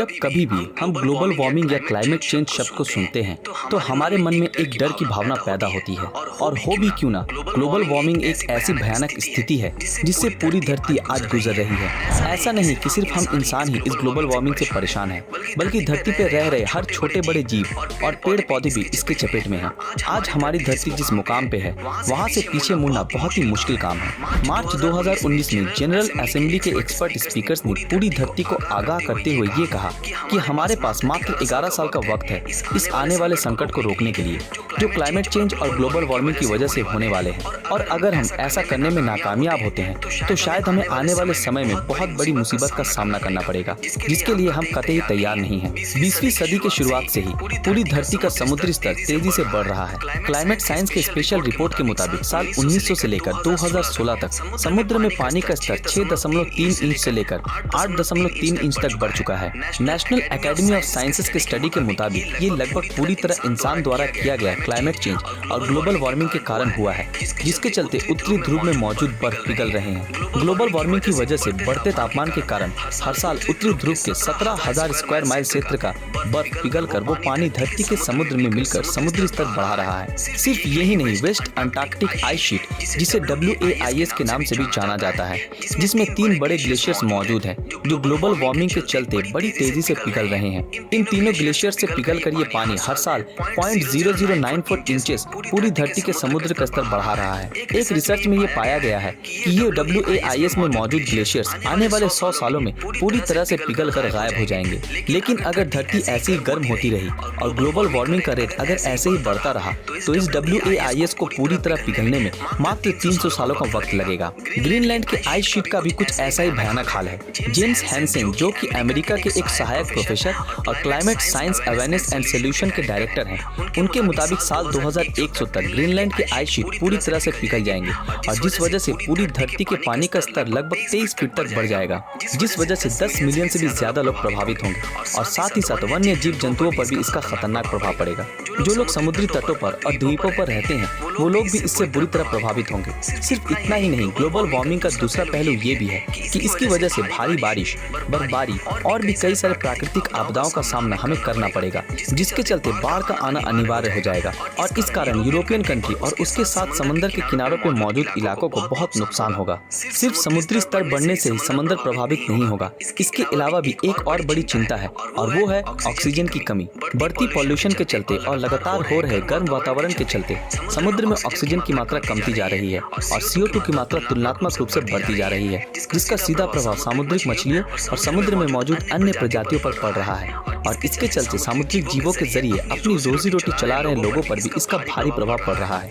जब कभी भी हम ग्लोबल वार्मिंग या क्लाइमेट चेंज शब्द को सुनते हैं तो हमारे मन में एक डर की भावना पैदा होती है। और हो भी क्यों ना, ग्लोबल वार्मिंग एक ऐसी भयानक स्थिति है जिससे पूरी धरती आज गुजर रही है। ऐसा नहीं कि सिर्फ हम इंसान ही इस ग्लोबल वार्मिंग से परेशान हैं, बल्कि धरती पर रह रहे हर छोटे बड़े जीव और पेड़ पौधे भी इसके चपेट में हैं। आज हमारी धरती जिस मुकाम पे है वहाँ से पीछे मुड़ना बहुत ही मुश्किल काम है। मार्च 2019 में जनरल असेंबली के एक्सपर्ट स्पीकर्स ने पूरी धरती को आगाह करते हुए ये कहा कि हमारे पास मात्र 11 साल का वक्त है इस आने वाले संकट को रोकने के लिए, जो क्लाइमेट चेंज और ग्लोबल वार्मिंग की वजह से होने वाले हैं। और अगर हम ऐसा करने में नाकामयाब होते हैं तो शायद हमें आने वाले समय में बहुत बड़ी मुसीबत का सामना करना पड़ेगा, जिसके लिए हम कतई तैयार नहीं हैं। 20वीं सदी के शुरुआत से ही पूरी धरती का समुद्री स्तर तेजी से बढ़ रहा है। क्लाइमेट साइंस के स्पेशल रिपोर्ट के मुताबिक साल 1900 से लेकर 2016 तक समुद्र में पानी का स्तर 6.3 इंच से लेकर 8.3 इंच तक बढ़ चुका है। नेशनल एकेडमी ऑफ साइंसेज के स्टडी के मुताबिक ये लगभग पूरी तरह इंसान द्वारा किया गया क्लाइमेट चेंज और ग्लोबल वार्मिंग के कारण हुआ है, जिसके चलते उत्तरी ध्रुव में मौजूद बर्फ पिघल रहे हैं। ग्लोबल वार्मिंग की वजह से बढ़ते तापमान के कारण हर साल उत्तरी ध्रुव के 17,000 स्क्वायर माइल क्षेत्र का बर्फ पिघलकर वो पानी धरती के समुद्र में मिलकर समुद्री स्तर बढ़ा रहा है। सिर्फ यही नहीं, वेस्ट अंटार्कटिक आइस शीट, जिसे WAIS के नाम से भी जाना जाता है, जिसमें 3 बड़े ग्लेशियर्स मौजूद हैं जो ग्लोबल वार्मिंग के चलते बड़ी तेजी से पिघल रहे हैं। इन तीनों ग्लेशियर से पिघलकर ये पानी हर साल 0.0094 इंचेस पूरी धरती के समुद्र का स्तर बढ़ा रहा है। एक रिसर्च में ये पाया गया है कि ये WAIS में मौजूद ग्लेशियर्स आने वाले 100 सालों में पूरी तरह से पिघलकर गायब हो जाएंगे। लेकिन अगर धरती ऐसे ही गर्म होती रही और ग्लोबल वार्मिंग का रेट अगर ऐसे ही बढ़ता रहा तो इस WAIS को पूरी तरह पिघलने में मात्र 300 सालों का वक्त लगेगा। ग्रीनलैंड के आइस शीट का भी कुछ ऐसा ही भयानक हाल है। जेम्स हैंसेन, जो कि अमेरिका के एक सहायक प्रोफेसर और climate science awareness and solution के डायरेक्टर हैं, उनके मुताबिक साल 2100 तक ग्रीनलैंड के आइस शीट पूरी तरह से पिघल जाएंगे और जिस वजह से पूरी धरती के पानी का स्तर लगभग 23 फीट तक बढ़ जाएगा, जिस वजह से 10 मिलियन से भी ज्यादा लोग प्रभावित होंगे और साथ ही साथ वन्य जीव जंतुओं पर भी इसका खतरनाक प्रभाव पड़ेगा। जो लोग समुद्री तटों पर और द्वीपों पर रहते हैं वो लोग भी इससे बुरी तरह प्रभावित होंगे। सिर्फ इतना ही नहीं, ग्लोबल वार्मिंग का दूसरा पहलू ये भी है कि इसकी वजह से भारी बारिश, बर्फबारी और भी कई सारे प्राकृतिक आपदाओं का सामना हमें करना पड़ेगा, जिसके चलते बाढ़ का आना अनिवार्य हो जाएगा और इस कारण यूरोपियन कंट्री और उसके साथ समंदर के किनारों पर मौजूद इलाकों को बहुत नुकसान होगा। सिर्फ समुद्री स्तर बढ़ने से ही समंदर प्रभावित नहीं होगा, इसके अलावा भी एक और बड़ी चिंता है और वो है ऑक्सीजन की कमी। बढ़ती पॉल्यूशन के चलते और लगातार हो रहे गर्म वातावरण के चलते समुद्र में ऑक्सीजन की मात्रा कमती जा रही है और CO2 की मात्रा तुलनात्मक रूप से बढ़ती जा रही है, जिसका सीधा प्रभाव सामुद्रिक मछलियों और समुद्र में मौजूद अन्य प्रजातियों पर पड़ रहा है और इसके चलते सामुद्रिक जीवों के जरिए अपनी रोजी रोटी चला रहे लोगों पर भी इसका भारी प्रभाव पड़ रहा है।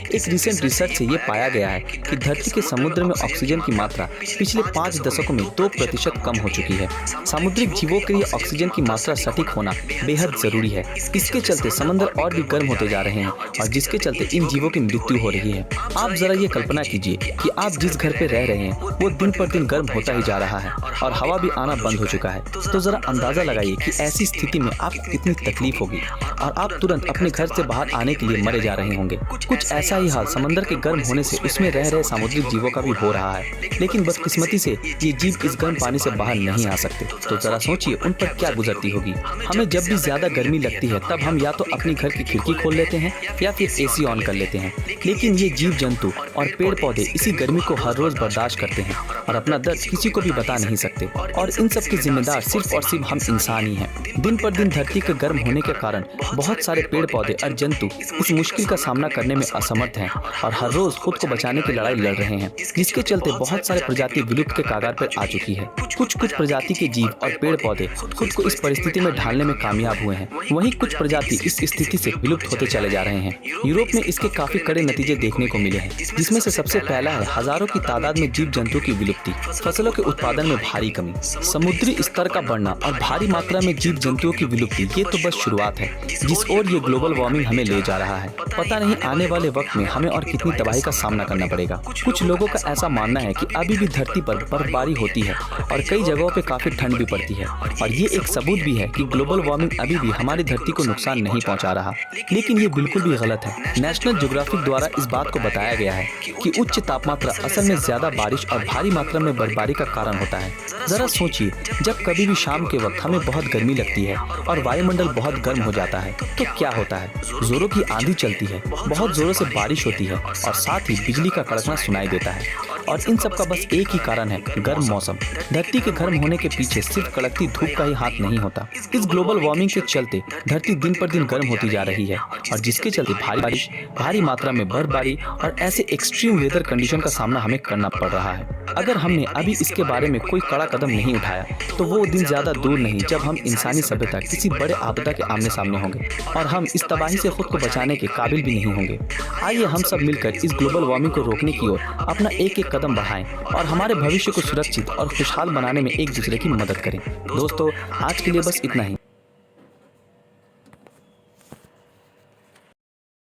एक रिसेंट रिसर्च से ये पाया गया है कि धरती के समुद्र में ऑक्सीजन की मात्रा पिछले 5 दशकों में 2% कम हो चुकी है। सामुद्रिक जीवों के लिए ऑक्सीजन की मात्रा सटीक होना बेहद जरूरी है। इसके चलते समंदर और भी गर्म होते जा रहे हैं और जिसके चलते इन जीवों की मृत्यु हो रही है। आप जरा ये कल्पना कीजिए कि आप जिस घर पे रह रहे हैं वो दिन पर दिन गर्म होता ही जा रहा है और हवा भी आना बंद हो चुका है, तो जरा अंदाजा लगाइए कि ऐसी स्थिति में आपको कितनी तकलीफ होगी और आप तुरंत अपने घर से बाहर आने के लिए मरे जा रहे होंगे। कुछ ऐसा ही हाल समंदर के गर्म होने से उसमें रह रहे सामुद्रिक जीवों का भी हो रहा है, लेकिन बदकिस्मती से ये जीव इस गर्म पानी से बाहर नहीं आ सकते। तो जरा सोचिए उन पर क्या गुजरती होगी। हमें जब भी ज्यादा गर्मी लगती है तब हम या तो अपनी घर की खिड़की खोल लेते हैं या फिर AC ऑन कर लेते हैं, लेकिन ये जीव जंतु और पेड़ पौधे इसी गर्मी को हर रोज बर्दाश्त करते हैं और अपना दर्द किसी को भी बता नहीं सकते और इन सब के जिम्मेदार सिर्फ और सिर्फ हम इंसान ही हैं। दिन पर दिन धरती के गर्म होने के कारण बहुत सारे पेड़ पौधे और जंतु इस मुश्किल का सामना करने में असमर्थ हैं और हर रोज खुद को बचाने की लड़ाई लड़ रहे हैं, जिसके चलते बहुत सारे प्रजाति विलुप्त के कगार पर आ चुकी है। कुछ प्रजाति के जीव और पेड़ पौधे खुद को इस परिस्थिति में ढालने में कामयाब हुए हैं, वहीं कुछ प्रजाति इस स्थिति से विलुप्त होते चले जा रहे हैं। यूरोप में इसके काफी कड़े नतीजे देखने को मिले हैं, जिसमें से सबसे पहला है हजारों की तादाद में जीव जंतु की विलुप्ति, फसलों के उत्पादन में भारी कमी, समुद्री स्तर का बढ़ना और भारी मात्रा में जीव जीव जंतुओं की विलुप्ति ये तो बस शुरुआत है जिस ओर ये ग्लोबल वार्मिंग हमें ले जा रहा है। पता नहीं आने वाले वक्त में हमें और कितनी तबाही का सामना करना पड़ेगा। कुछ लोगों का ऐसा मानना है कि अभी भी धरती पर बर्फबारी होती है और कई जगहों पे काफी ठंड भी पड़ती है, और ये एक सबूत भी है कि ग्लोबल वार्मिंग अभी भी हमारी धरती को नुकसान नहीं पहुंचा रहा। लेकिन ये बिल्कुल भी गलत है। नेशनल ज्योग्राफिक द्वारा इस बात को बताया गया है कि उच्च तापमात्रा असल में ज्यादा बारिश और भारी मात्रा में बर्फबारी का कारण होता है। जरा सोचिए, जब कभी भी शाम के वक्त हमें बहुत गर्मी लगती है और वायुमंडल बहुत गर्म हो जाता है तो क्या होता है? जोरों की आंधी चलती है, बहुत जोरों से बारिश होती है और साथ ही बिजली का कड़कना सुनाई देता है। और इन सब का बस एक ही कारण है, गर्म मौसम। धरती के गर्म होने के पीछे सिर्फ कड़कती धूप का ही हाथ नहीं होता। इस ग्लोबल वार्मिंग के चलते धरती दिन पर दिन गर्म होती जा रही है और जिसके चलते भारी बारिश, भारी मात्रा में बर्फबारी और ऐसे एक्सट्रीम वेदर कंडीशन का सामना हमें करना पड़ रहा है। अगर हमने अभी इसके बारे में कोई कड़ा कदम नहीं उठाया तो वो दिन ज्यादा दूर नहीं जब हम इंसानी सभ्यता किसी बड़े आपदा के आमने सामने होंगे और हम इस तबाही से खुद को बचाने के काबिल भी नहीं होंगे। आइए हम सब मिलकर इस ग्लोबल वार्मिंग को रोकने की ओर अपना एक एक कदम बढ़ाएं और हमारे भविष्य को सुरक्षित और खुशहाल बनाने में एक दूसरे की मदद करें। दोस्तों, आज के लिए बस इतना ही।